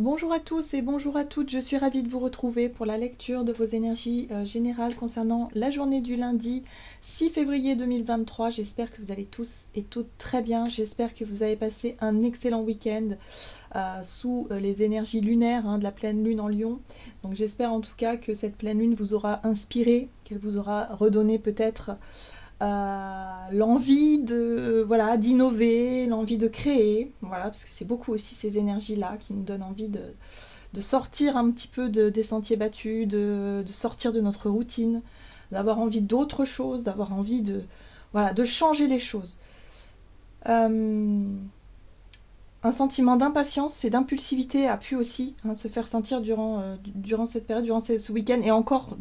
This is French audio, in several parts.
Bonjour à tous et bonjour à toutes, je suis ravie de vous retrouver pour la lecture de vos énergies générales concernant la journée du lundi 6 février 2023. J'espère que vous allez tous et toutes très bien, j'espère que vous avez passé un excellent week-end sous les énergies lunaires de la pleine lune en Lion. Donc j'espère en tout cas que cette pleine lune vous aura inspiré, qu'elle vous aura redonné peut-être l'envie de d'innover, l'envie de créer, voilà, parce que c'est beaucoup aussi ces énergies-là qui nous donnent envie de sortir un petit peu des sentiers battus, de sortir de notre routine, d'avoir envie d'autre chose, d'avoir envie de changer les choses. Un sentiment d'impatience et d'impulsivité a pu aussi se faire sentir durant cette période, durant ce week-end, et encore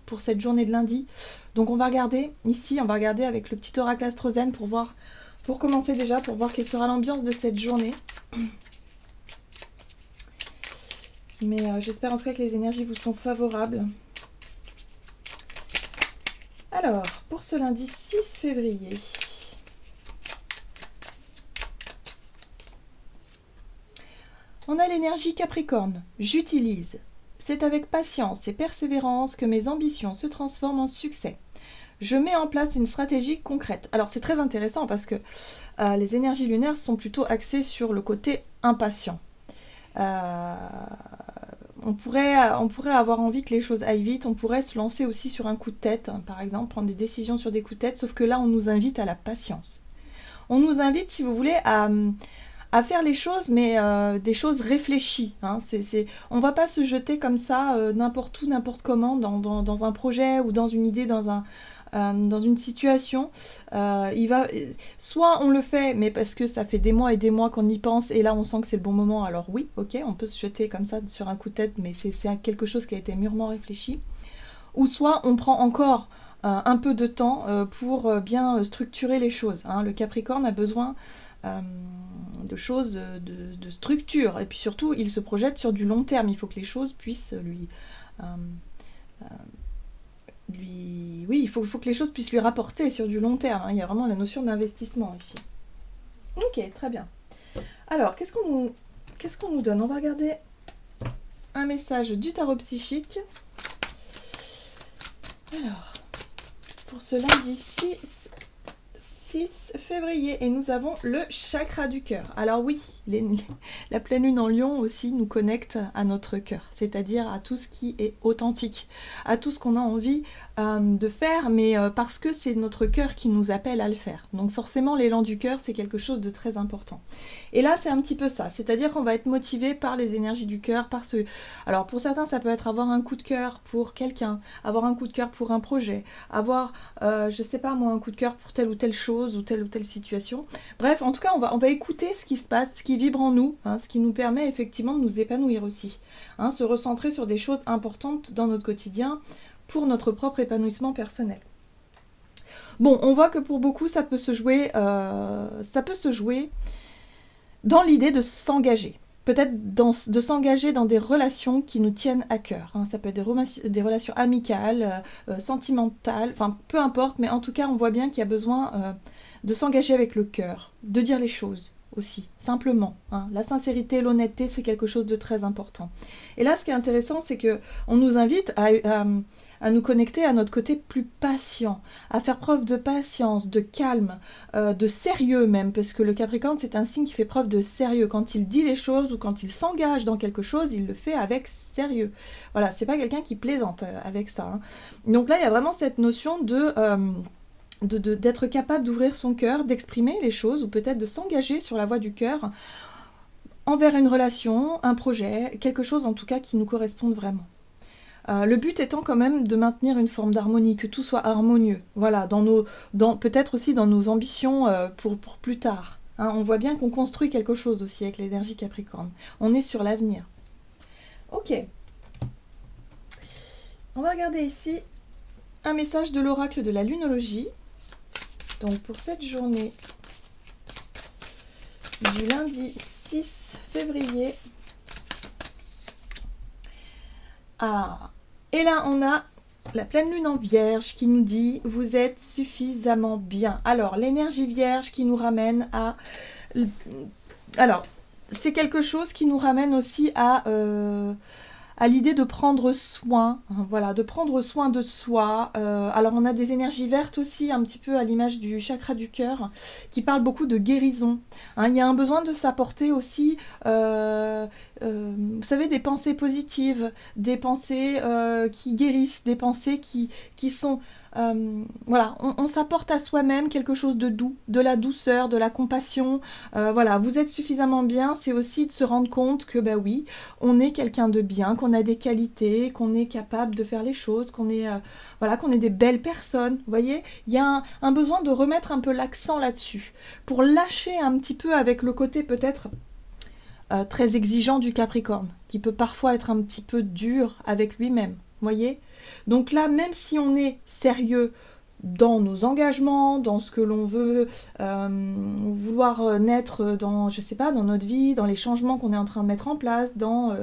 pour cette journée de lundi. Donc on va regarder ici, on va regarder avec le petit oracle astrozène pour commencer déjà, pour voir quelle sera l'ambiance de cette journée. Mais j'espère en tout cas que les énergies vous sont favorables. Alors, pour ce lundi 6 février, on a l'énergie Capricorne. J'utilise. C'est avec patience et persévérance que mes ambitions se transforment en succès. Je mets en place une stratégie concrète. Alors c'est très intéressant parce que les énergies lunaires sont plutôt axées sur le côté impatient. On pourrait avoir envie que les choses aillent vite, on pourrait se lancer aussi sur un coup de tête, par exemple, prendre des décisions sur des coups de tête, sauf que là on nous invite à la patience. On nous invite, si vous voulez, à faire les choses, mais des choses réfléchies. On ne va pas se jeter comme ça n'importe où, n'importe comment, dans un projet ou dans une idée, dans une situation. Soit on le fait, mais parce que ça fait des mois et des mois qu'on y pense, et là on sent que c'est le bon moment, alors oui, ok, on peut se jeter comme ça sur un coup de tête, mais c'est quelque chose qui a été mûrement réfléchi. Ou soit on prend encore un peu de temps pour bien structurer les choses. Le Capricorne a besoin de choses, de structure, et puis surtout il se projette sur du long terme, il faut que les choses puissent oui, il faut que les choses puissent lui rapporter sur du long terme, il y a vraiment la notion d'investissement ici. Ok, très bien. Alors, qu'est-ce qu'on nous donne? On va regarder un message du tarot psychique. Alors, pour ce lundi 6 février, et nous avons le chakra du cœur. Alors oui, la pleine lune en Lion aussi nous connecte à notre cœur, c'est-à-dire à tout ce qui est authentique, à tout ce qu'on a envie de faire, mais parce que c'est notre cœur qui nous appelle à le faire. Donc forcément, l'élan du cœur, c'est quelque chose de très important. Et là, c'est un petit peu ça, c'est-à-dire qu'on va être motivé par les énergies du cœur, alors pour certains, ça peut être avoir un coup de cœur pour quelqu'un, avoir un coup de cœur pour un projet, avoir, je sais pas moi, un coup de cœur pour telle ou telle chose, ou telle situation. Bref, en tout cas, on va écouter ce qui se passe, ce qui vibre en nous, ce qui nous permet effectivement de nous épanouir aussi. Se recentrer sur des choses importantes dans notre quotidien pour notre propre épanouissement personnel. Bon, on voit que pour beaucoup, ça peut se jouer dans l'idée de s'engager. Peut-être de s'engager dans des relations qui nous tiennent à cœur. Ça peut être des relations amicales, sentimentales, enfin peu importe, mais en tout cas on voit bien qu'il y a besoin de s'engager avec le cœur, de dire les choses aussi, simplement. La sincérité, l'honnêteté, c'est quelque chose de très important. Et là, ce qui est intéressant, c'est qu'on nous invite à nous connecter à notre côté plus patient, à faire preuve de patience, de calme, de sérieux même, parce que le Capricorne, c'est un signe qui fait preuve de sérieux. Quand il dit les choses ou quand il s'engage dans quelque chose, il le fait avec sérieux. Voilà, c'est pas quelqu'un qui plaisante avec ça. Donc là, il y a vraiment cette notion d'être capable d'ouvrir son cœur, d'exprimer les choses, ou peut-être de s'engager sur la voie du cœur envers une relation, un projet, quelque chose en tout cas qui nous corresponde vraiment. Le but étant quand même de maintenir une forme d'harmonie, que tout soit harmonieux, voilà, peut-être aussi dans nos ambitions pour plus tard. On voit bien qu'on construit quelque chose aussi avec l'énergie Capricorne. On est sur l'avenir. Ok. On va regarder ici un message de l'oracle de la lunologie. Donc pour cette journée du lundi 6 février. Et là on a la pleine lune en Vierge qui nous dit « Vous êtes suffisamment bien ». Alors l'énergie Vierge qui nous ramène à... Alors c'est quelque chose qui nous ramène aussi à l'idée de prendre soin, voilà, de prendre soin de soi. Alors on a des énergies vertes aussi, un petit peu à l'image du chakra du cœur, qui parle beaucoup de guérison. Hein, il y a un besoin de s'apporter aussi, vous savez, des pensées positives, des pensées qui guérissent, des pensées qui sont... voilà, on s'apporte à soi-même quelque chose de doux, de la douceur, de la compassion. Voilà, vous êtes suffisamment bien, c'est aussi de se rendre compte que, bah oui, on est quelqu'un de bien, qu'on a des qualités, qu'on est capable de faire les choses, qu'on est, voilà, qu'on est des belles personnes. Vous voyez, il y a un besoin de remettre un peu l'accent là-dessus, pour lâcher un petit peu avec le côté peut-être très exigeant du Capricorne, qui peut parfois être un petit peu dur avec lui-même. Voyez. Donc là, même si on est sérieux dans nos engagements, dans ce que l'on veut vouloir naître dans, je sais pas, dans notre vie, dans les changements qu'on est en train de mettre en place, dans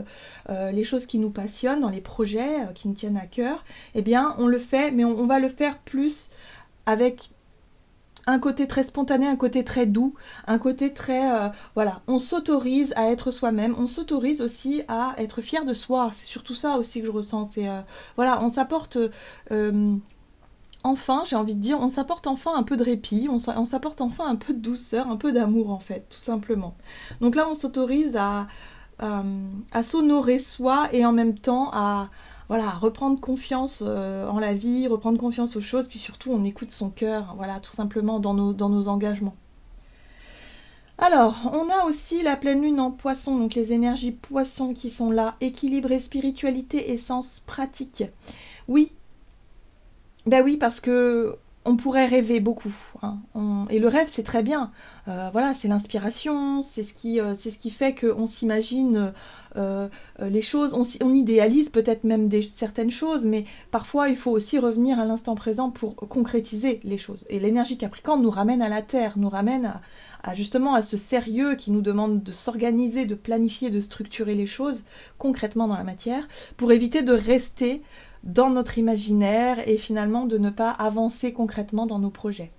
les choses qui nous passionnent, dans les projets qui nous tiennent à cœur, eh bien, on le fait, mais on va le faire plus avec un côté très spontané, un côté très doux, un côté très... voilà, on s'autorise à être soi-même, on s'autorise aussi à être fier de soi. C'est surtout ça aussi que je ressens. C'est, voilà, on s'apporte... enfin, j'ai envie de dire, on s'apporte enfin un peu de répit, on s'apporte enfin un peu de douceur, un peu d'amour en fait, tout simplement. Donc là, on s'autorise à s'honorer soi et en même temps à... Voilà, reprendre confiance en la vie, reprendre confiance aux choses, puis surtout on écoute son cœur, voilà, tout simplement dans nos engagements. Alors, on a aussi la pleine lune en poisson, donc les énergies poissons qui sont là, équilibre et spiritualité et sens pratique. Oui, ben oui, parce que on pourrait rêver beaucoup, hein. Et le rêve, c'est très bien. Voilà, c'est l'inspiration, c'est ce qui fait qu'on s'imagine les choses, on idéalise peut-être même certaines choses, mais parfois il faut aussi revenir à l'instant présent pour concrétiser les choses. Et l'énergie Capricorne nous ramène à la terre, nous ramène justement à ce sérieux qui nous demande de s'organiser, de planifier, de structurer les choses concrètement dans la matière, pour éviter de rester dans notre imaginaire et finalement de ne pas avancer concrètement dans nos projets.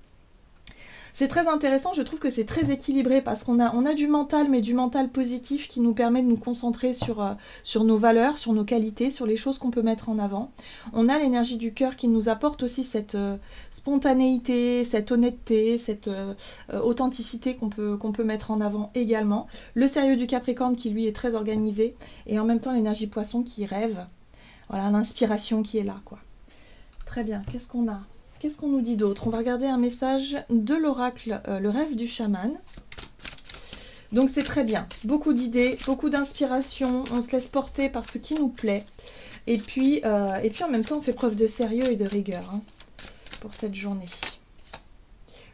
C'est très intéressant, je trouve que c'est très équilibré parce qu'on a du mental, mais du mental positif qui nous permet de nous concentrer sur nos valeurs, sur nos qualités, sur les choses qu'on peut mettre en avant. On a l'énergie du cœur qui nous apporte aussi cette spontanéité, cette honnêteté, cette authenticité qu'on peut mettre en avant également. Le sérieux du Capricorne qui lui est très organisé et en même temps l'énergie poisson qui rêve. Voilà, l'inspiration qui est là, quoi. Très bien, qu'est-ce qu'on a ? Qu'est-ce qu'on nous dit d'autre ? On va regarder un message de l'oracle, le rêve du chaman. Donc c'est très bien, beaucoup d'idées, beaucoup d'inspiration, on se laisse porter par ce qui nous plaît. Et puis en même temps, on fait preuve de sérieux et de rigueur pour cette journée.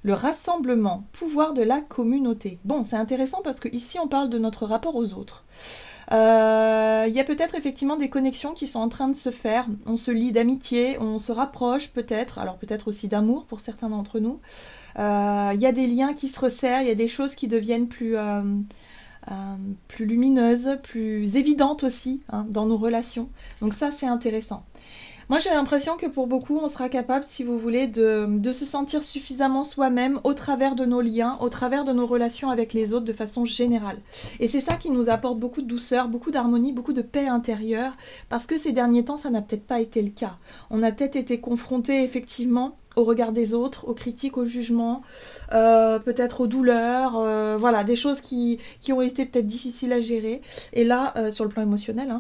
Le rassemblement, pouvoir de la communauté. Bon, c'est intéressant parce qu'ici, on parle de notre rapport aux autres. Il y a peut-être effectivement des connexions qui sont en train de se faire. On se lie d'amitié, on se rapproche peut-être, alors peut-être aussi d'amour pour certains d'entre nous. Il y a des liens qui se resserrent, il y a des choses qui deviennent plus lumineuses, plus évidentes aussi dans nos relations. Donc ça, c'est intéressant. Moi, j'ai l'impression que pour beaucoup, on sera capable, si vous voulez, de se sentir suffisamment soi-même au travers de nos liens, au travers de nos relations avec les autres de façon générale. Et c'est ça qui nous apporte beaucoup de douceur, beaucoup d'harmonie, beaucoup de paix intérieure, parce que ces derniers temps, ça n'a peut-être pas été le cas. On a peut-être été confrontés, effectivement, au regard des autres, aux critiques, aux jugements, peut-être aux douleurs, voilà, des choses qui ont été peut-être difficiles à gérer. Et là, sur le plan émotionnel,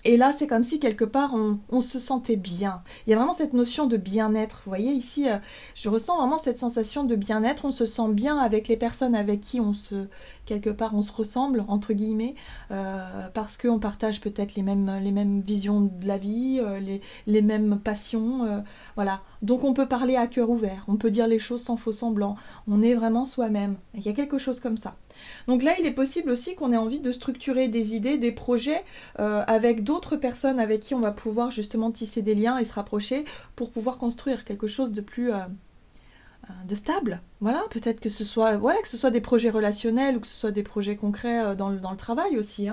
et là, c'est comme si, quelque part, on se sentait bien. Il y a vraiment cette notion de bien-être. Vous voyez, ici, je ressens vraiment cette sensation de bien-être. On se sent bien avec les personnes avec qui quelque part, on se ressemble, entre guillemets, parce qu'on partage peut-être les mêmes visions de la vie, les mêmes passions. Voilà. Donc, on peut parler à cœur ouvert. On peut dire les choses sans faux semblant. On est vraiment soi-même. Il y a quelque chose comme ça. Donc là, il est possible aussi qu'on ait envie de structurer des idées, des projets avec d'autres personnes avec qui on va pouvoir justement tisser des liens et se rapprocher pour pouvoir construire quelque chose de plus de stable. Voilà, peut-être que ce soit des projets relationnels ou que ce soit des projets concrets dans le travail aussi.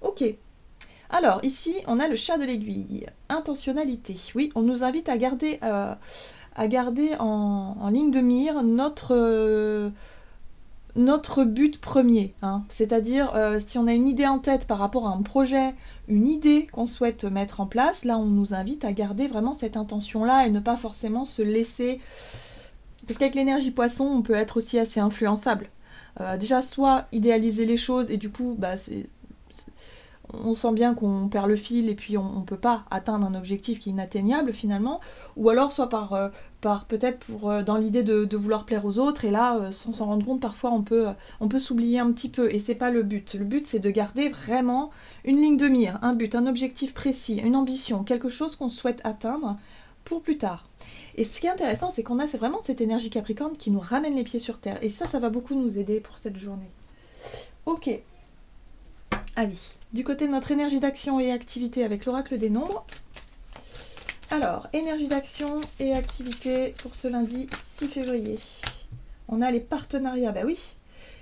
Ok. Alors, ici, on a le chat de l'aiguille. Intentionnalité. Oui, on nous invite à garder en ligne de mire notre but premier, hein. C'est-à-dire si on a une idée en tête par rapport à un projet, une idée qu'on souhaite mettre en place, là on nous invite à garder vraiment cette intention-là et ne pas forcément se laisser... Parce qu'avec l'énergie poisson, on peut être aussi assez influençable. Déjà, soit idéaliser les choses et du coup, on sent bien qu'on perd le fil et puis on ne peut pas atteindre un objectif qui est inatteignable finalement, ou alors soit par peut-être dans l'idée de vouloir plaire aux autres, et là, sans s'en rendre compte, parfois on peut s'oublier un petit peu, et c'est pas le but. Le but, c'est de garder vraiment une ligne de mire, un but, un objectif précis, une ambition, quelque chose qu'on souhaite atteindre pour plus tard. Et ce qui est intéressant, c'est qu'on a vraiment cette énergie Capricorne qui nous ramène les pieds sur terre, et ça va beaucoup nous aider pour cette journée. Ok. Allez, du côté de notre énergie d'action et activité avec l'oracle des nombres. Alors, énergie d'action et activité pour ce lundi 6 février. On a les partenariats, bah oui,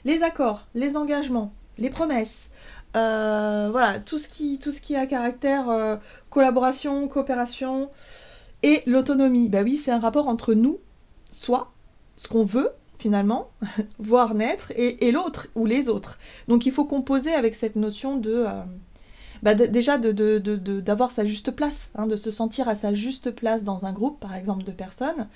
les accords, les engagements, les promesses, voilà, tout ce qui a caractère collaboration, coopération et l'autonomie. Bah oui, c'est un rapport entre nous, soi, ce qu'on veut, finalement, voir naître, et l'autre, ou les autres. Donc il faut composer avec cette notion déjà d'avoir sa juste place, hein, de se sentir à sa juste place dans un groupe, par exemple, de personnes,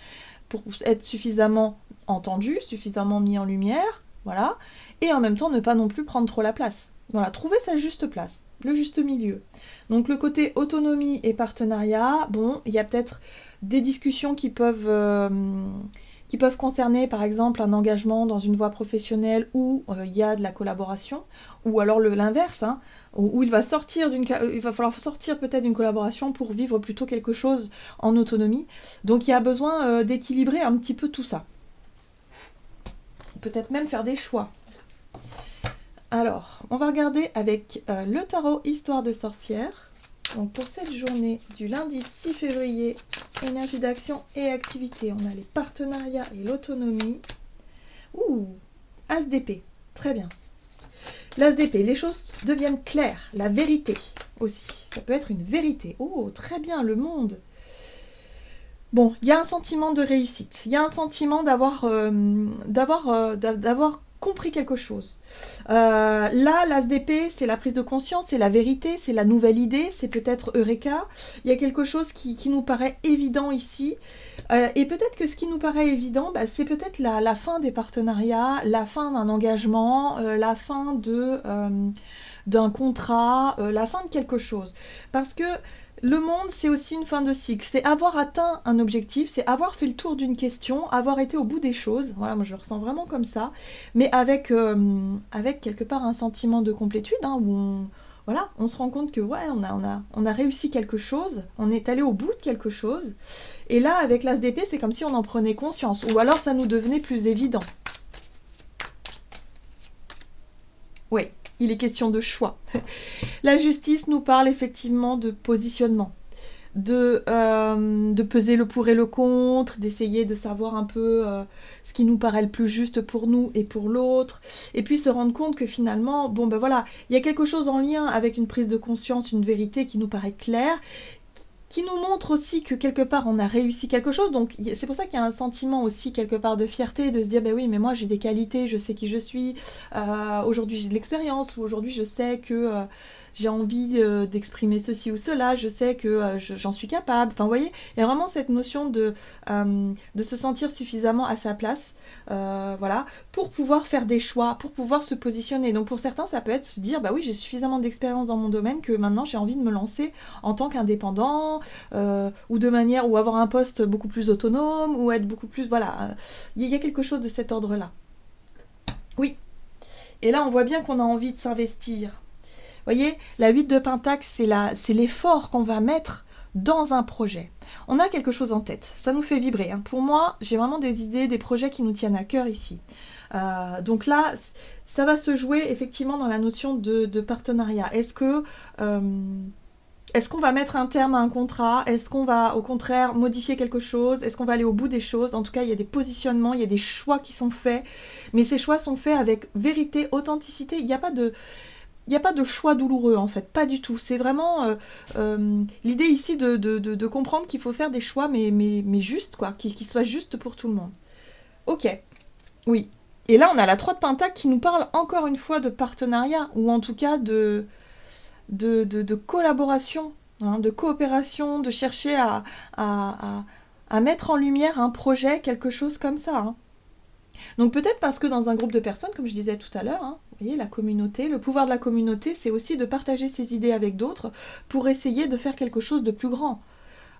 pour être suffisamment entendu, suffisamment mis en lumière, voilà, et en même temps ne pas non plus prendre trop la place. Voilà, trouver sa juste place, le juste milieu. Donc le côté autonomie et partenariat, bon, il y a peut-être des discussions qui peuvent concerner par exemple un engagement dans une voie professionnelle où il y a de la collaboration, ou alors l'inverse, hein, où il va falloir sortir peut-être d'une collaboration pour vivre plutôt quelque chose en autonomie. Donc il y a besoin d'équilibrer un petit peu tout ça. Peut-être même faire des choix. Alors, on va regarder avec le tarot Histoire de sorcière. Donc pour cette journée du lundi 6 février, énergie d'action et activité, on a les partenariats et l'autonomie. Ouh, As d'épée, très bien. L'As d'épée, les choses deviennent claires, la vérité aussi, ça peut être une vérité. Oh, très bien, le monde. Bon, il y a un sentiment de réussite, il y a un sentiment d'avoir compris quelque chose. Là, l'As d'épée, c'est la prise de conscience, c'est la vérité, c'est la nouvelle idée, c'est peut-être Eureka. Il y a quelque chose qui nous paraît évident ici. Et peut-être que ce qui nous paraît évident, c'est peut-être la fin des partenariats, la fin d'un engagement, la fin d'un contrat, la fin de quelque chose. Parce que le monde, c'est aussi une fin de cycle. C'est avoir atteint un objectif, c'est avoir fait le tour d'une question, avoir été au bout des choses. Voilà, moi je le ressens vraiment comme ça. Mais avec quelque part un sentiment de complétude, hein, où on se rend compte que ouais, on a réussi quelque chose, on est allé au bout de quelque chose. Et là, avec l'As d'épée, c'est comme si on en prenait conscience. Ou alors ça nous devenait plus évident. Oui, il est question de choix. La justice nous parle effectivement de positionnement, de peser le pour et le contre, d'essayer de savoir un peu ce qui nous paraît le plus juste pour nous et pour l'autre, et puis se rendre compte que finalement, il y a quelque chose en lien avec une prise de conscience, une vérité qui nous paraît claire, qui nous montre aussi que quelque part on a réussi quelque chose. Donc c'est pour ça qu'il y a un sentiment aussi quelque part de fierté, de se dire oui, mais moi j'ai des qualités, je sais qui je suis, aujourd'hui j'ai de l'expérience, ou aujourd'hui je sais que j'ai envie d'exprimer ceci ou cela, je sais que j'en suis capable. Enfin, vous voyez, il y a vraiment cette notion de se sentir suffisamment à sa place, pour pouvoir faire des choix, pour pouvoir se positionner. Donc pour certains, ça peut être se dire, oui, j'ai suffisamment d'expérience dans mon domaine que maintenant j'ai envie de me lancer en tant qu'indépendant, ou avoir un poste beaucoup plus autonome, ou être beaucoup plus... il y a quelque chose de cet ordre-là. Oui. Et là, on voit bien qu'on a envie de s'investir. Vous voyez, la 8 de Pentacle, c'est l'effort qu'on va mettre dans un projet. On a quelque chose en tête, ça nous fait vibrer. Hein. Pour moi, j'ai vraiment des idées, des projets qui nous tiennent à cœur ici. Donc là, ça va se jouer effectivement dans la notion de partenariat. Est-ce qu'on va mettre un terme à un contrat? Est-ce qu'on va au contraire modifier quelque chose? Est-ce qu'on va aller au bout des choses? En tout cas, il y a des positionnements, il y a des choix qui sont faits, mais ces choix sont faits avec vérité, authenticité. Il n'y a pas de choix douloureux en fait, pas du tout. C'est vraiment l'idée ici de comprendre qu'il faut faire des choix mais justes, quoi, qui soient justes pour tout le monde. Ok, oui. Et là, on a la 3 de Pentacle qui nous parle encore une fois de partenariat, ou en tout cas de collaboration, hein, de coopération, de chercher à mettre en lumière un projet, quelque chose comme ça. Hein. Donc peut-être parce que dans un groupe de personnes, comme je disais tout à l'heure, hein, vous voyez, la communauté, le pouvoir de la communauté, c'est aussi de partager ses idées avec d'autres pour essayer de faire quelque chose de plus grand.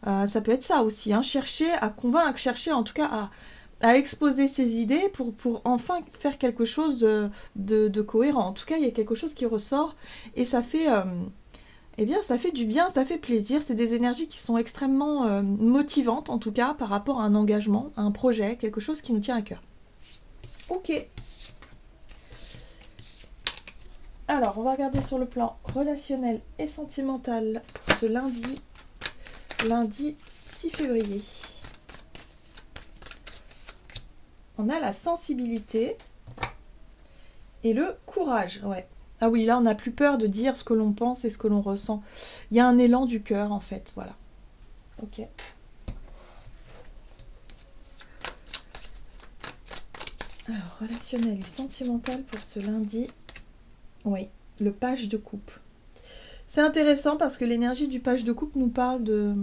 Ça peut être ça aussi, hein, chercher à convaincre, chercher en tout cas à exposer ses idées pour enfin faire quelque chose de cohérent. En tout cas, il y a quelque chose qui ressort et ça fait, eh bien, ça fait du bien, ça fait plaisir. C'est des énergies qui sont extrêmement motivantes, en tout cas, par rapport à un engagement, à un projet, quelque chose qui nous tient à cœur. Ok. Alors, on va regarder sur le plan relationnel et sentimental pour ce lundi 6 février. On a la sensibilité et le courage. Ouais. Ah oui, là, on n'a plus peur de dire ce que l'on pense et ce que l'on ressent. Il y a un élan du cœur, en fait. Voilà. Ok. Alors, relationnel et sentimental pour ce lundi. Oui, le page de coupe. C'est intéressant parce que l'énergie du page de coupe nous parle de...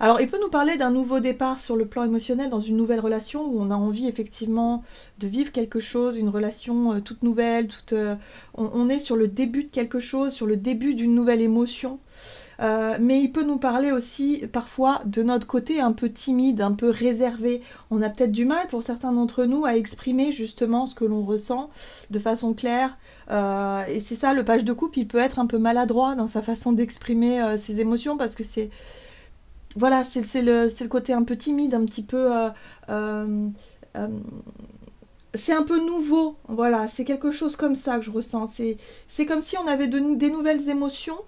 Alors, il peut nous parler d'un nouveau départ sur le plan émotionnel dans une nouvelle relation où on a envie effectivement de vivre quelque chose, une relation toute nouvelle, on est sur le début de quelque chose, sur le début d'une nouvelle émotion. Mais il peut nous parler aussi parfois de notre côté un peu timide, un peu réservé. On a peut-être du mal pour certains d'entre nous à exprimer justement ce que l'on ressent de façon claire. Et c'est ça, le page de coupe, il peut être un peu maladroit dans sa façon d'exprimer ses émotions parce que c'est... Voilà, c'est le côté un peu timide, un petit peu... euh, c'est un peu nouveau, voilà, c'est quelque chose comme ça que je ressens. C'est comme si on avait des nouvelles émotions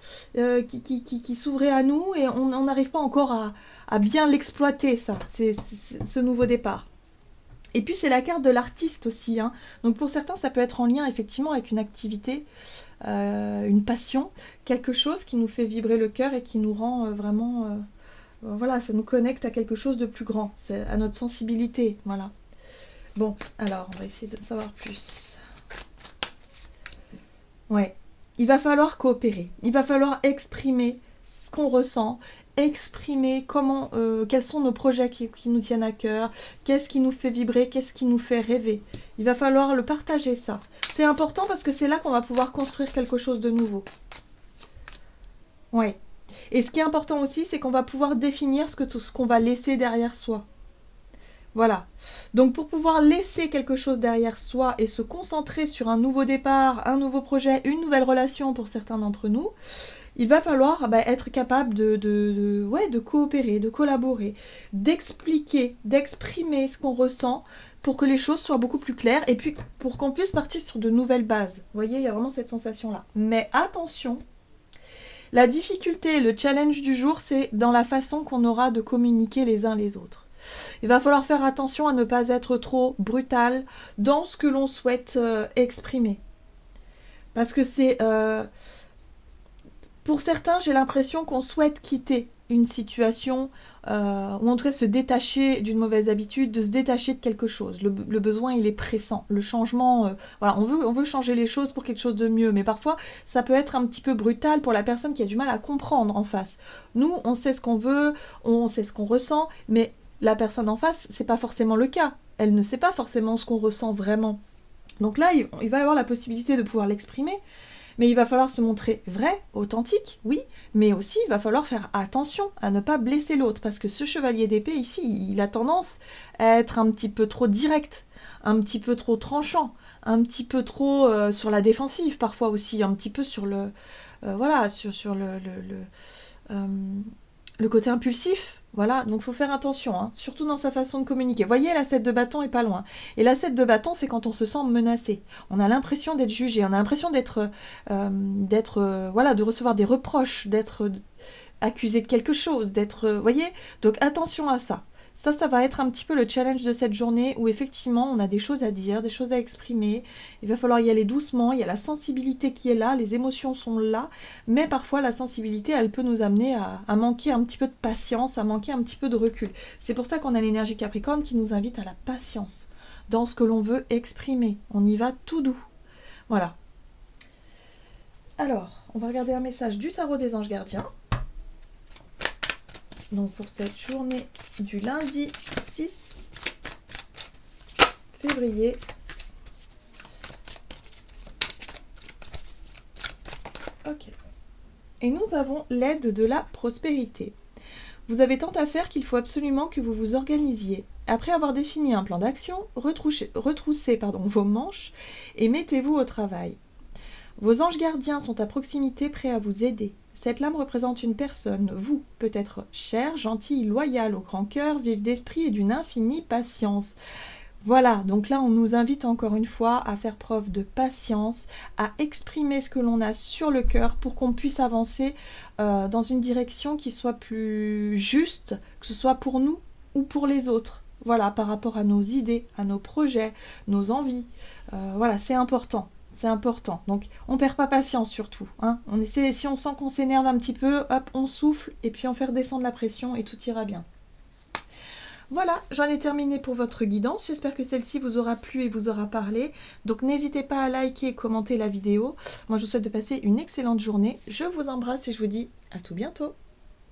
qui s'ouvraient à nous et on n'arrive pas encore à bien l'exploiter, ça, c'est ce nouveau départ. Et puis c'est la carte de l'artiste aussi. Hein. Donc pour certains, ça peut être en lien effectivement avec une activité, une passion, quelque chose qui nous fait vibrer le cœur et qui nous rend vraiment... voilà, ça nous connecte à quelque chose de plus grand, à notre sensibilité, voilà. Bon, alors, on va essayer de savoir plus. Ouais, il va falloir coopérer, il va falloir exprimer ce qu'on ressent, exprimer quels sont nos projets qui nous tiennent à cœur, qu'est-ce qui nous fait vibrer, qu'est-ce qui nous fait rêver. Il va falloir le partager, ça. C'est important parce que c'est là qu'on va pouvoir construire quelque chose de nouveau. Ouais. Et ce qui est important aussi, c'est qu'on va pouvoir définir ce qu'on va laisser derrière soi. Voilà. Donc pour pouvoir laisser quelque chose derrière soi et se concentrer sur un nouveau départ, un nouveau projet, une nouvelle relation pour certains d'entre nous, il va falloir être capable de coopérer, de collaborer, d'expliquer, d'exprimer ce qu'on ressent pour que les choses soient beaucoup plus claires et puis pour qu'on puisse partir sur de nouvelles bases. Vous voyez, il y a vraiment cette sensation-là. Mais attention, la difficulté, le challenge du jour, c'est dans la façon qu'on aura de communiquer les uns les autres. Il va falloir faire attention à ne pas être trop brutal dans ce que l'on souhaite exprimer. Parce que c'est... pour certains, j'ai l'impression qu'on souhaite quitter une situation, ou en tout cas se détacher d'une mauvaise habitude, de se détacher de quelque chose. Le besoin, il est pressant. Le changement, voilà, on veut changer les choses pour quelque chose de mieux, mais parfois, ça peut être un petit peu brutal pour la personne qui a du mal à comprendre en face. Nous, on sait ce qu'on veut, on sait ce qu'on ressent, mais la personne en face, c'est pas forcément le cas. Elle ne sait pas forcément ce qu'on ressent vraiment. Donc là, il va y avoir la possibilité de pouvoir l'exprimer, mais il va falloir se montrer vrai, authentique, oui, mais aussi il va falloir faire attention à ne pas blesser l'autre, parce que ce chevalier d'épée ici, il a tendance à être un petit peu trop direct, un petit peu trop tranchant, un petit peu trop sur la défensive parfois aussi, un petit peu sur le... voilà, sur le côté impulsif. Voilà, donc il faut faire attention, hein, surtout dans sa façon de communiquer. Vous voyez, la 7 de bâton est pas loin. Et la 7 de bâton, c'est quand on se sent menacé. On a l'impression d'être jugé, on a l'impression voilà, de recevoir des reproches, d'être accusé de quelque chose, d'être... Vous voyez, donc attention à ça. Ça va être un petit peu le challenge de cette journée où effectivement on a des choses à dire, des choses à exprimer. Il va falloir y aller doucement, il y a la sensibilité qui est là, les émotions sont là, mais parfois la sensibilité elle peut nous amener à manquer un petit peu de patience, à manquer un petit peu de recul. C'est pour ça qu'on a l'énergie Capricorne qui nous invite à la patience. dans ce que l'on veut exprimer. On y va tout doux. Voilà. Alors, on va regarder un message du tarot des anges gardiens. Donc pour cette journée du lundi 6 février. Ok. Et nous avons l'aide de la prospérité. Vous avez tant à faire qu'il faut absolument que vous vous organisiez. Après avoir défini un plan d'action, retroussez vos manches et mettez-vous au travail. Vos anges gardiens sont à proximité, prêts à vous aider. Cette lame représente une personne, vous, peut-être chère, gentille, loyale, au grand cœur, vive d'esprit et d'une infinie patience. Voilà, donc là on nous invite encore une fois à faire preuve de patience, à exprimer ce que l'on a sur le cœur pour qu'on puisse avancer dans une direction qui soit plus juste, que ce soit pour nous ou pour les autres. Voilà, par rapport à nos idées, à nos projets, nos envies. Voilà, c'est important. C'est important. Donc, on perd pas patience surtout. Hein. On essaie, si on sent qu'on s'énerve un petit peu, hop, on souffle et puis on fait redescendre la pression et tout ira bien. Voilà, j'en ai terminé pour votre guidance. J'espère que celle-ci vous aura plu et vous aura parlé. Donc, n'hésitez pas à liker et commenter la vidéo. Moi, je vous souhaite de passer une excellente journée. Je vous embrasse et je vous dis à tout bientôt.